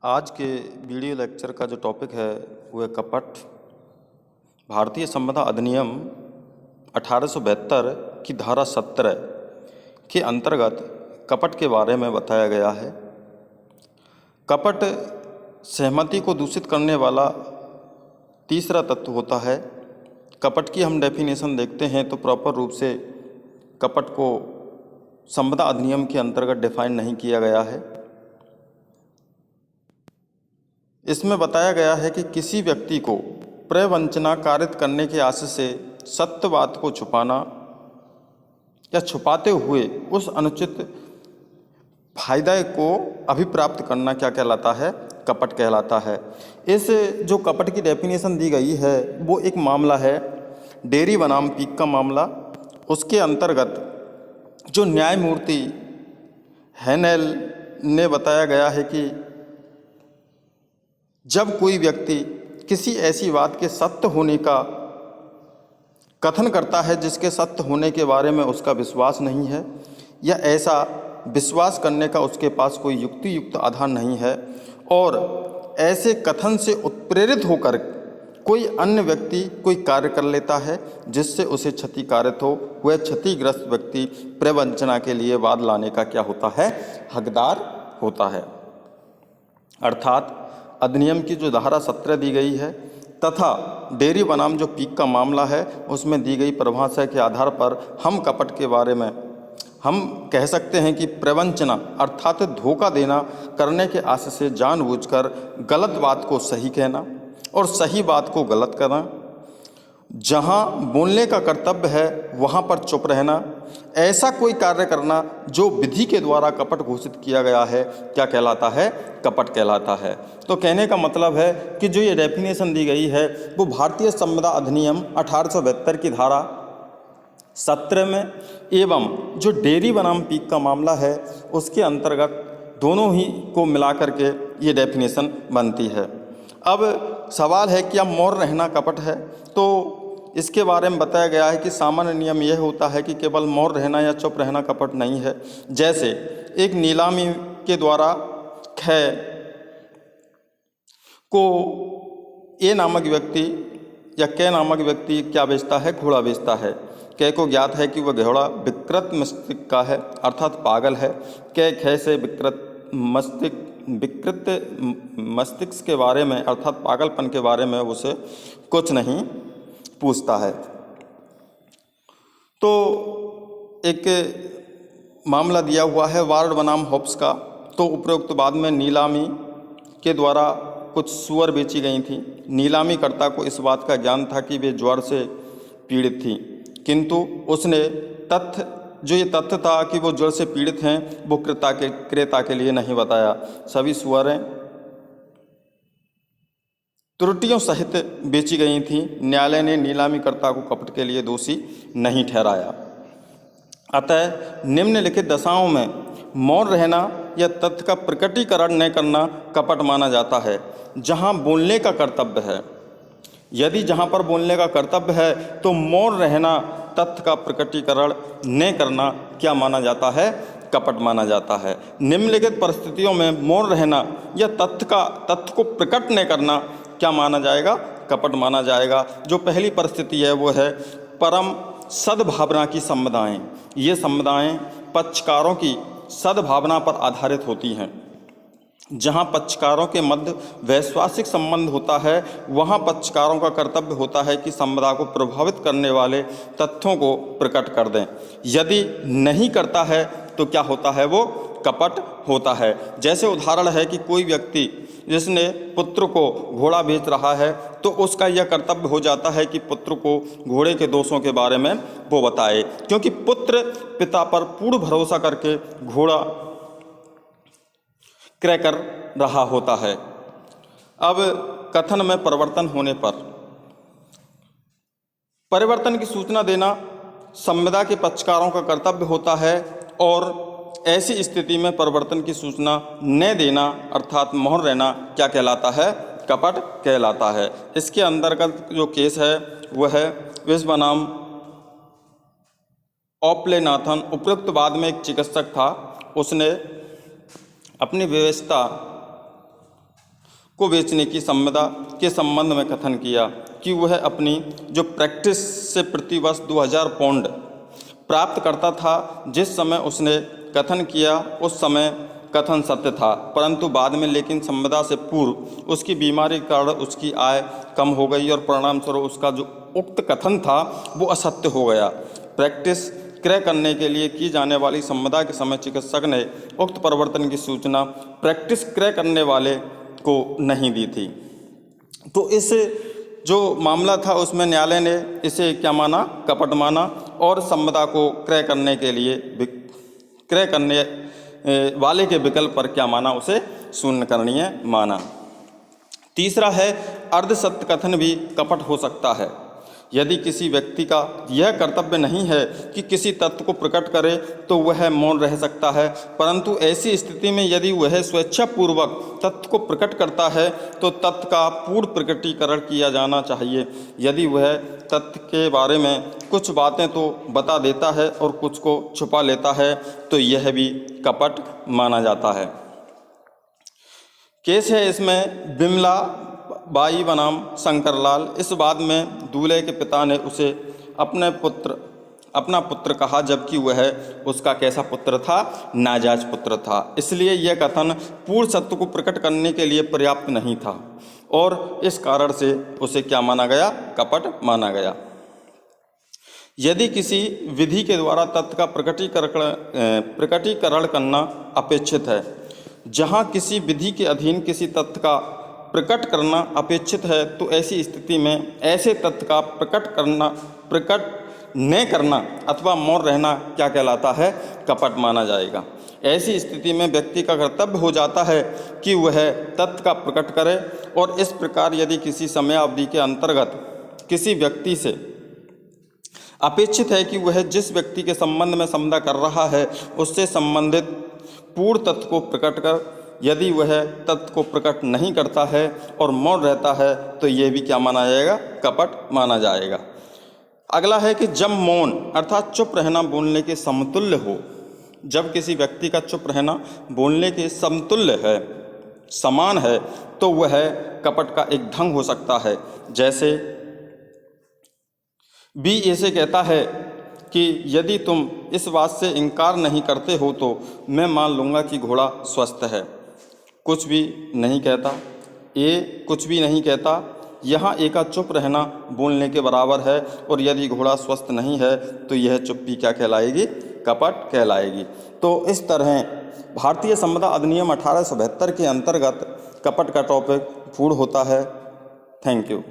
आज के video lecture का जो टॉपिक है वो है कपट। भारतीय संविदा अधिनियम 1872 की धारा 17 के अंतर्गत कपट के बारे में बताया गया है। कपट सहमति को दूषित करने वाला तीसरा तत्व होता है। कपट की हम डेफिनेशन देखते हैं तो प्रॉपर रूप से कपट को संविदा अधिनियम के अंतर्गत डिफाइन नहीं किया गया है। इसमें बताया गया है कि किसी व्यक्ति को प्रवंचना कारित करने के आशय से सत्य बात को छुपाना या छुपाते हुए उस अनुचित फायदा को अभिप्राप्त करना क्या कहलाता है? कपट कहलाता है। इस जो कपट की डेफिनेशन दी गई है वो एक मामला है डेयरी बनाम पीक का मामला। उसके अंतर्गत जो न्यायमूर्ति हैनेल ने बताया गया है कि जब कोई व्यक्ति किसी ऐसी बात के सत्य होने का कथन करता है जिसके सत्य होने के बारे में उसका विश्वास नहीं है या ऐसा विश्वास करने का उसके पास कोई युक्तियुक्त आधार नहीं है और ऐसे कथन से उत्प्रेरित होकर कोई अन्य व्यक्ति कोई कार्य कर लेता है जिससे उसे क्षतिकारित हो, वह क्षतिग्रस्त व्यक्ति प्रवंचना के लिए वाद लाने का क्या होता है? हकदार होता है। अर्थात अधिनियम की जो धारा 17 दी गई है तथा डेयरी बनाम जो पीक का मामला है उसमें दी गई परिभाषा के आधार पर हम कपट के बारे में हम कह सकते हैं कि प्रवंचना अर्थात धोखा देना करने के आशय से जानबूझकर गलत बात को सही कहना और सही बात को गलत करना, जहाँ बोलने का कर्तव्य है वहाँ पर चुप रहना, ऐसा कोई कार्य करना जो विधि के द्वारा कपट घोषित किया गया है क्या कहलाता है? कपट कहलाता है। तो कहने का मतलब है कि जो ये डेफिनेशन दी गई है वो भारतीय संविदा अधिनियम 1872 की धारा 17 में एवं जो डेयरी बनाम पीक का मामला है उसके अंतर्गत दोनों ही को मिलाकर के ये डेफिनेशन बनती है। अब सवाल है कि अब मौन रहना कपट है, तो इसके बारे में बताया गया है कि सामान्य नियम यह होता है कि केवल मौन रहना या चुप रहना कपट नहीं है। जैसे एक नीलामी के द्वारा ख को ए नामक व्यक्ति या कै नामक व्यक्ति क्या बेचता है? घोड़ा बेचता है। कै को ज्ञात है कि वह घोड़ा विकृत मस्तिष्क का है अर्थात पागल है। कै ख से विकृत मस्तिष्क के बारे में अर्थात पागलपन के बारे में उसे कुछ नहीं पूछता है। तो एक मामला दिया हुआ है वार्ड बनाम हॉब्स का। तो उपरोक्त बाद में नीलामी के द्वारा कुछ सूअर बेची गई थी। नीलामी कर्ता को इस बात का ज्ञान था कि वे ज्वर से पीड़ित थी, किंतु उसने ये तथ्य था कि वो ज्वर से पीड़ित हैं वो क्रेता के लिए नहीं बताया। सभी सूअरें त्रुटियों सहित बेची गई थी। न्यायालय ने नीलामीकर्ता को कपट के लिए दोषी नहीं ठहराया। अतः निम्नलिखित दशाओं में मौन रहना या तथ्य का प्रकटीकरण न करना कपट माना जाता है। जहां बोलने का कर्तव्य है, यदि जहां पर बोलने का कर्तव्य है तो मौन रहना तथ्य का प्रकटीकरण न करना क्या माना जाता है? कपट माना जाता है। निम्नलिखित परिस्थितियों में मौन रहना या तथ्य को प्रकट न करना क्या माना जाएगा? कपट माना जाएगा। जो पहली परिस्थिति है वो है परम सद्भावना की संविदाएं। ये संविदाएं पक्षकारों की सद्भावना पर आधारित होती हैं। जहां पक्षकारों के मध्य वैश्वासिक संबंध होता है वहां पक्षकारों का कर्तव्य होता है कि संविदा को प्रभावित करने वाले तथ्यों को प्रकट कर दें। यदि नहीं करता है तो क्या होता है? वो कपट होता है। जैसे उदाहरण है कि कोई व्यक्ति जिसने पुत्र को घोड़ा बेच रहा है तो उसका यह कर्तव्य हो जाता है कि पुत्र को घोड़े के दोषों के बारे में वो बताए, क्योंकि पुत्र पिता पर पूर्ण भरोसा करके घोड़ा क्रय कर रहा होता है। अब कथन में परिवर्तन होने पर परिवर्तन की सूचना देना संविदा के पक्षकारों का कर्तव्य होता है और ऐसी स्थिति में परिवर्तन की सूचना न देना अर्थात मौन रहना क्या कहलाता है? कपट कहलाता है। इसके अंतर्गत जो केस है वह है विश्व बनाम ओप्लेनाथन। उपयुक्त बाद में एक चिकित्सक था, उसने अपनी व्यवस्था को बेचने की संविदा के संबंध में कथन किया कि वह अपनी जो प्रैक्टिस से प्रतिवर्ष 2000 पाउंड प्राप्त करता था। जिस समय उसने कथन किया उस समय कथन सत्य था, परंतु बाद में लेकिन संविदा से पूर्व उसकी बीमारी के कारण उसकी आय कम हो गई और परिणाम स्वरूप उसका जो उक्त कथन था वो असत्य हो गया। प्रैक्टिस क्रय करने के लिए की जाने वाली संविदा के समय चिकित्सक ने उक्त परिवर्तन की सूचना प्रैक्टिस क्रय करने वाले को नहीं दी थी। तो इस जो मामला था उसमें न्यायालय ने इसे क्या माना, कपट माना और संविदा को क्रय करने के लिए क्रय करने वाले के विकल्प पर क्या माना, उसे शून्य करणीय माना। तीसरा है अर्धसत्य कथन भी कपट हो सकता है। यदि किसी व्यक्ति का यह कर्तव्य नहीं है कि किसी तत्व को प्रकट करे तो वह मौन रह सकता है, परंतु ऐसी स्थिति में यदि वह स्वेच्छापूर्वक तत्व को प्रकट करता है तो तत्व का पूर्ण प्रकटीकरण किया जाना चाहिए। यदि वह तत्व के बारे में कुछ बातें तो बता देता है और कुछ को छुपा लेता है तो यह भी कपट माना जाता है। केस है इसमें बिमला बाई बनाम शंकरलाल। इस बात में दूल्हे के पिता ने उसे अपना पुत्र कहा, जबकि वह उसका कैसा पुत्र था, नाजायज पुत्र था। इसलिए यह कथन पूर्ण सत्य को प्रकट करने के लिए पर्याप्त नहीं था और इस कारण से उसे क्या माना गया, कपट माना गया। यदि किसी विधि के द्वारा तत्व का प्रकटीकरण करना अपेक्षित है, जहाँ किसी विधि के अधीन किसी तत्व का प्रकट करना अपेक्षित है, तो ऐसी स्थिति में ऐसे तत्व का प्रकट न करना अथवा मौन रहना क्या कहलाता है, कपट माना जाएगा। ऐसी स्थिति में व्यक्ति का कर्तव्य हो जाता है कि वह तत्व का प्रकट करे और इस प्रकार यदि किसी समयावधि के अंतर्गत किसी व्यक्ति से अपेक्षित है कि वह जिस व्यक्ति के संबंध में संविदा कर रहा है उससे संबंधित पूर्ण तत्व को प्रकट कर, यदि वह तत्व को प्रकट नहीं करता है और मौन रहता है तो यह भी क्या माना जाएगा, कपट माना जाएगा। अगला है कि जब मौन अर्थात चुप रहना बोलने के समतुल्य हो। जब किसी व्यक्ति का चुप रहना बोलने के समतुल्य है, समान है, तो वह कपट का एक ढंग हो सकता है। जैसे बी ऐसे कहता है कि यदि तुम इस बात से इनकार नहीं करते हो तो मैं मान लूँगा कि घोड़ा स्वस्थ है। कुछ भी नहीं कहता, ए कुछ भी नहीं कहता। यहाँ ए का चुप रहना बोलने के बराबर है और यदि घोड़ा स्वस्थ नहीं है तो यह चुप्पी क्या कहलाएगी, कपट कहलाएगी। तो इस तरह भारतीय संविदा अधिनियम 1872 के अंतर्गत कपट का टॉपिक पूर्ण होता है। Thank you.